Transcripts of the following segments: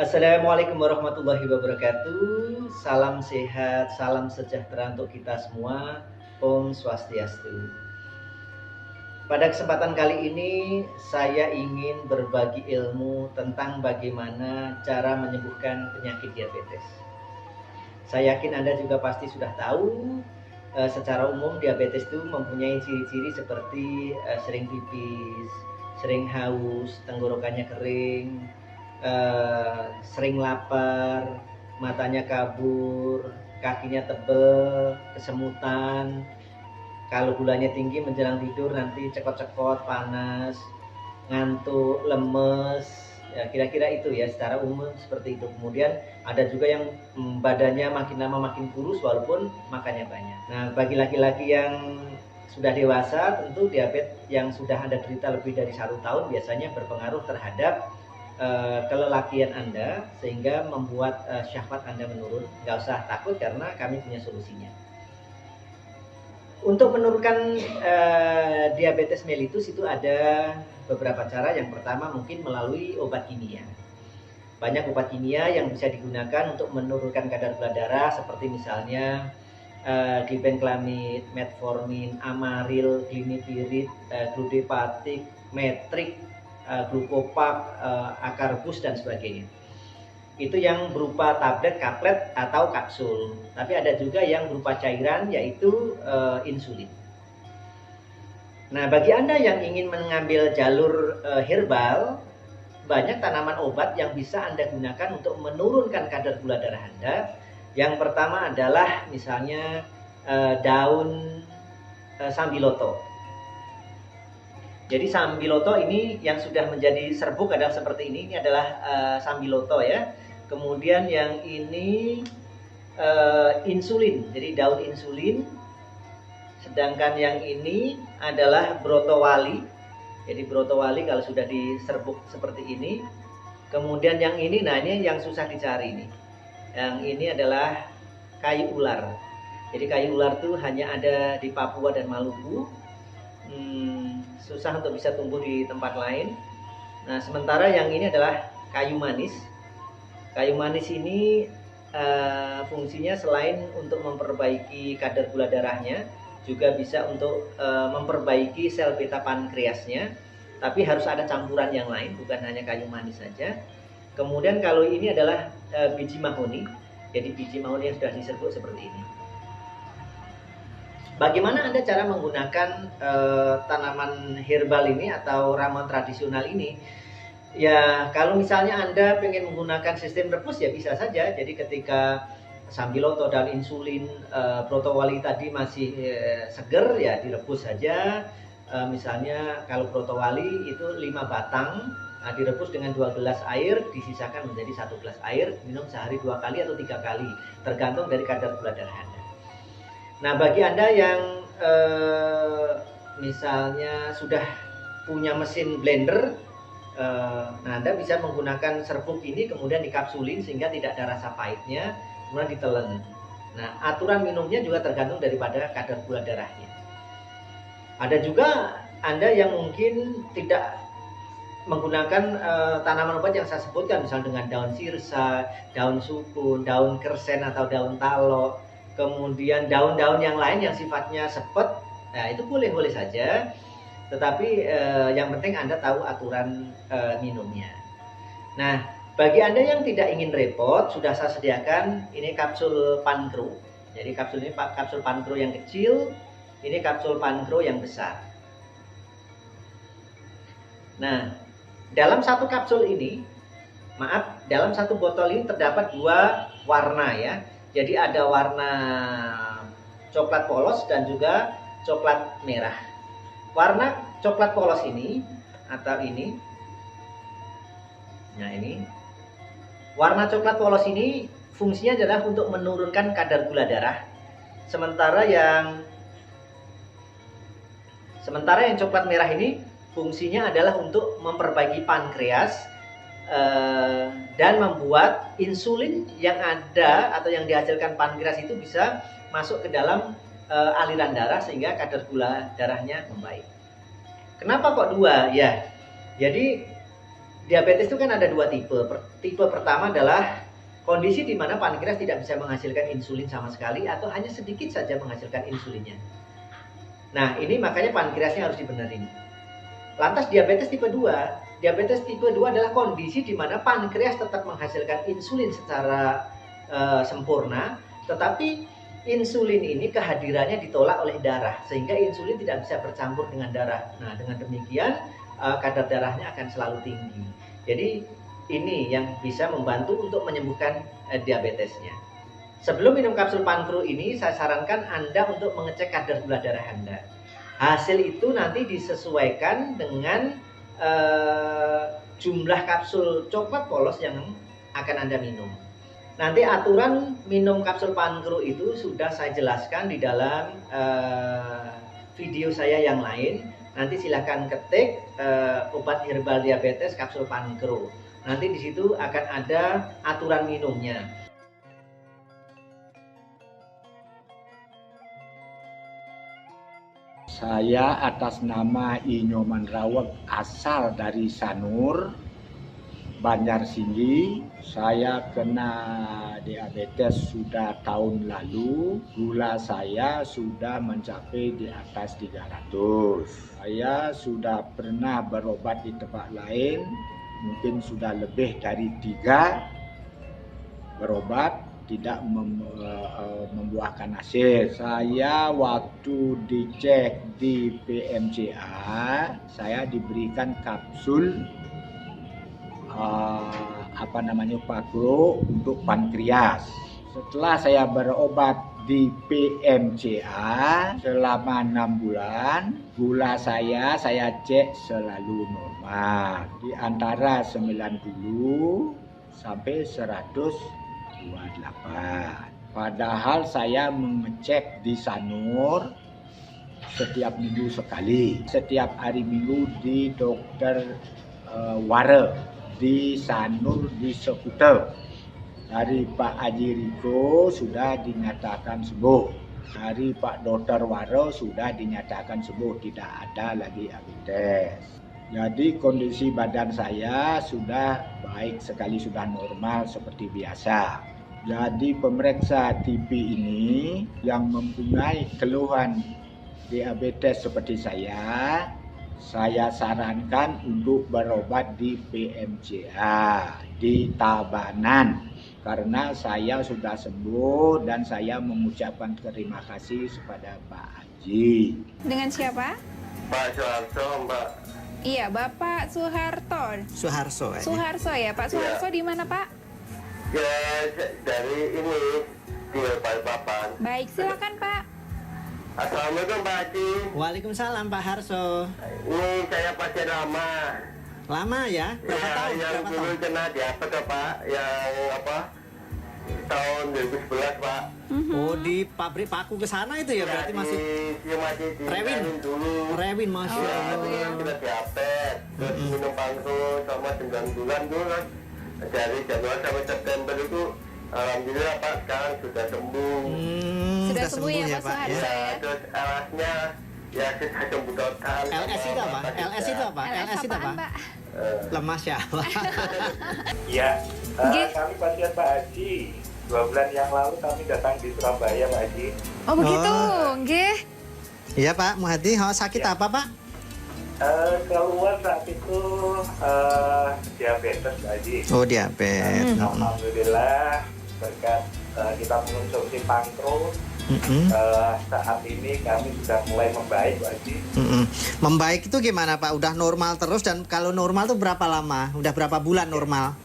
Assalamualaikum warahmatullahi wabarakatuh. Salam sehat, salam sejahtera untuk kita semua. Om Swastiastu. Pada kesempatan kali ini saya ingin berbagi ilmu tentang bagaimana cara menyembuhkan penyakit diabetes. Saya yakin Anda juga pasti sudah tahu secara umum diabetes itu mempunyai ciri-ciri seperti sering pipis, sering haus, tenggorokannya kering, sering lapar, matanya kabur, kakinya tebel, kesemutan. Kalau gulanya tinggi menjelang tidur nanti cekot-cekot, panas, ngantuk, lemes. Ya, kira-kira itu ya secara umum seperti itu. Kemudian ada juga yang badannya makin lama makin kurus walaupun makannya banyak. Nah, bagi laki-laki yang sudah dewasa tentu diabetes yang sudah Anda derita lebih dari 1 tahun biasanya berpengaruh terhadap kelelakian Anda sehingga membuat syahwat Anda menurun. Nggak usah takut karena kami punya solusinya. Untuk menurunkan diabetes mellitus itu ada beberapa cara. Yang pertama mungkin melalui obat kimia. Banyak obat kimia yang bisa digunakan untuk menurunkan kadar gula darah seperti misalnya glibenclamid, metformin, amaril, glinipirid, gludepatik, metrik, glukopak, akarbus dan sebagainya. Itu yang berupa tablet, kaplet atau kapsul. Tapi ada juga yang berupa cairan yaitu insulin. Nah, bagi Anda yang ingin mengambil jalur herbal, banyak tanaman obat yang bisa Anda gunakan untuk menurunkan kadar gula darah Anda. Yang pertama adalah misalnya daun sambiloto. Jadi sambiloto ini yang sudah menjadi serbuk adalah seperti ini adalah sambiloto ya. Kemudian yang ini insulin, jadi daun insulin. Sedangkan yang ini adalah brotowali. Jadi brotowali kalau sudah diserbuk seperti ini. Kemudian yang ini, nah ini yang susah dicari nih. Yang ini adalah kayu ular. Jadi kayu ular tuh hanya ada di Papua dan Maluku. Susah untuk bisa tumbuh di tempat lain. Nah, sementara yang ini adalah kayu manis. Kayu manis ini fungsinya selain untuk memperbaiki kadar gula darahnya, juga bisa untuk memperbaiki sel beta pankreasnya. Tapi harus ada campuran yang lain, bukan hanya kayu manis saja. Kemudian kalau ini adalah biji mahoni. Jadi biji mahoni yang sudah diserbuk seperti ini. Bagaimana Anda cara menggunakan tanaman herbal ini atau ramuan tradisional ini? Ya, kalau misalnya Anda pengen menggunakan sistem rebus ya bisa saja. Jadi ketika sambiloto dan insulin brotowali tadi masih seger ya direbus saja. Misalnya kalau brotowali itu 5 batang, direbus dengan 2 gelas air, disisakan menjadi 1 gelas air, minum sehari 2 kali atau 3 kali, tergantung dari kadar gula darah Anda. Nah, bagi Anda yang misalnya sudah punya mesin blender, nah Anda bisa menggunakan serbuk ini kemudian dikapsulin sehingga tidak ada rasa pahitnya, kemudian ditelen. Nah, aturan minumnya juga tergantung daripada kadar gula darahnya. Ada juga Anda yang mungkin tidak menggunakan tanaman obat yang saya sebutkan, misalnya dengan daun sirsa, daun sukun, daun kersen atau daun talo, kemudian daun-daun yang lain yang sifatnya sepet. Nah, itu boleh-boleh saja. Tetapi yang penting Anda tahu aturan minumnya. Nah, bagi Anda yang tidak ingin repot, sudah saya sediakan ini kapsul pankro. Jadi kapsul ini kapsul pankro yang kecil, ini kapsul pankro yang besar. Nah, dalam satu kapsul ini, dalam satu botol ini terdapat 2 warna ya. Jadi ada warna coklat polos dan juga coklat merah. Warna coklat polos ini atau ini, nah ini warna coklat polos ini fungsinya adalah untuk menurunkan kadar gula darah. Sementara yang coklat merah ini fungsinya adalah untuk memperbaiki pankreas dan membuat insulin yang ada atau yang dihasilkan pankreas itu bisa masuk ke dalam aliran darah sehingga kadar gula darahnya membaik. Kenapa kok 2? Ya, jadi Diabetes itu kan ada dua tipe. Tipe pertama adalah kondisi di mana pankreas tidak bisa menghasilkan insulin sama sekali atau hanya sedikit saja menghasilkan insulinnya. Nah, ini makanya pankreasnya harus dibenerin. Lantas diabetes tipe 2. Diabetes tipe 2 adalah kondisi di mana pankreas tetap menghasilkan insulin secara sempurna, tetapi insulin ini kehadirannya ditolak oleh darah sehingga insulin tidak bisa bercampur dengan darah. Nah, dengan demikian kadar darahnya akan selalu tinggi. Jadi ini yang bisa membantu untuk menyembuhkan diabetesnya. Sebelum minum kapsul Pankro ini, saya sarankan Anda untuk mengecek kadar gula darah Anda. Hasil itu nanti disesuaikan dengan jumlah kapsul coklat polos yang akan Anda minum. Nanti aturan minum kapsul Pankro itu sudah saya jelaskan di dalam video saya yang lain. Nanti silahkan ketik obat herbal diabetes kapsul Pankro. Nanti di situ akan ada aturan minumnya. Saya atas nama Inyoman Rawek asal dari Sanur, Banjarsinggi. Saya kena diabetes sudah tahun lalu. Gula saya sudah mencapai di atas 300. Saya sudah pernah berobat di tempat lain, mungkin sudah lebih dari 3 berobat, tidak membuahkan hasil. Saya waktu dicek di PMCA, saya diberikan kapsul Pankro untuk pankreas. Setelah saya berobat di PMCA selama 6 bulan, gula saya cek selalu normal. Di antara 90 sampai 128. Padahal saya mengecek di Sanur setiap minggu sekali. Setiap hari Minggu di dokter Ware di Sanur di Sekuter. Dari Pak Haji Riko sudah dinyatakan sembuh. Dari Pak Dokter Waro sudah dinyatakan sembuh, tidak ada lagi diabetes. Jadi kondisi badan saya sudah baik sekali, sudah normal seperti biasa. Jadi pemeriksa TB ini yang mempunyai keluhan diabetes seperti saya sarankan untuk berobat di PMCA di Tabanan. Karena saya sudah sembuh dan saya mengucapkan terima kasih kepada Pak Haji. Dengan siapa? Pak Soeharto, Mbak. Iya, Bapak Soeharto. Soeharto. Soeharto ya, Pak Soeharto di mana, Pak? Ya, dari ini di Balikpapan. Baik, silakan, Pak. Assalamualaikum Pak Haji. Waalaikumsalam Pak Harso. Ini saya pasien lama. Lama ya? Berapa tahun? Yang Berapa dulu tahun? kena diabetes Pak, yang tahun 2011 Pak. Oh, di pabrik paku ke sana itu ya, berarti masih masih di Rewin dulu. Rewin, Masya Ya, Allah. kita diabetes, terus minum Pankro selama 9 bulan dulu kan. Dari Januari sampai September itu alhamdulillah Pak sekarang sudah sembuh. Sudah sembuh ya, Pak Soeharto Ya, ya? terus alasnya ya sudah sembuh total. LS itu apa? LS itu apa? LS itu apaan, apa? Pak? Lemas ya. Iya, Nggih. kami pasien Pak Haji. 2 bulan yang lalu kami datang di Surabaya Pak Haji. Oh, begitu. Oh. Nggih. Iya Pak Muhadi, sakit apa Pak? Keluar saat itu diabetes Pak Haji. Oh, diabetes. Alhamdulillah berkat kita mengonsumsi Pankro, saat ini kami sudah mulai membaik Pak Haji. Membaik itu gimana Pak? Udah normal terus, dan kalau normal tuh berapa lama? Udah berapa bulan normal?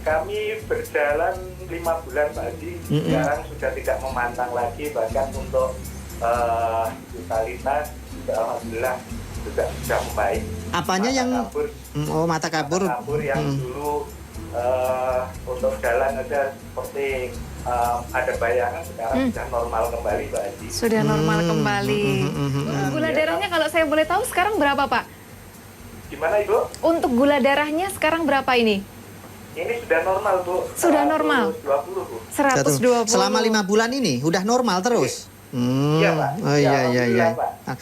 Kami berjalan 5 bulan Pak Haji. Sekarang sudah tidak memantang lagi, bahkan untuk vitalitas juga alhamdulillah sudah membaik. Apanya Mata yang kabur, mata kabur? mata kabur yang dulu untuk jalan aja seperti ada bayangan, sekarang sudah normal kembali Pak Haji. Sudah normal kembali. Gula darahnya kalau saya boleh tahu sekarang berapa, Pak? Gimana Ibu? Untuk gula darahnya sekarang berapa ini? Ini sudah normal Bu. Sudah normal? 120 Bu. 120. Selama 5 bulan ini udah normal terus? Iya Pak. Oh iya iya iya. Alhamdulillah, Pak.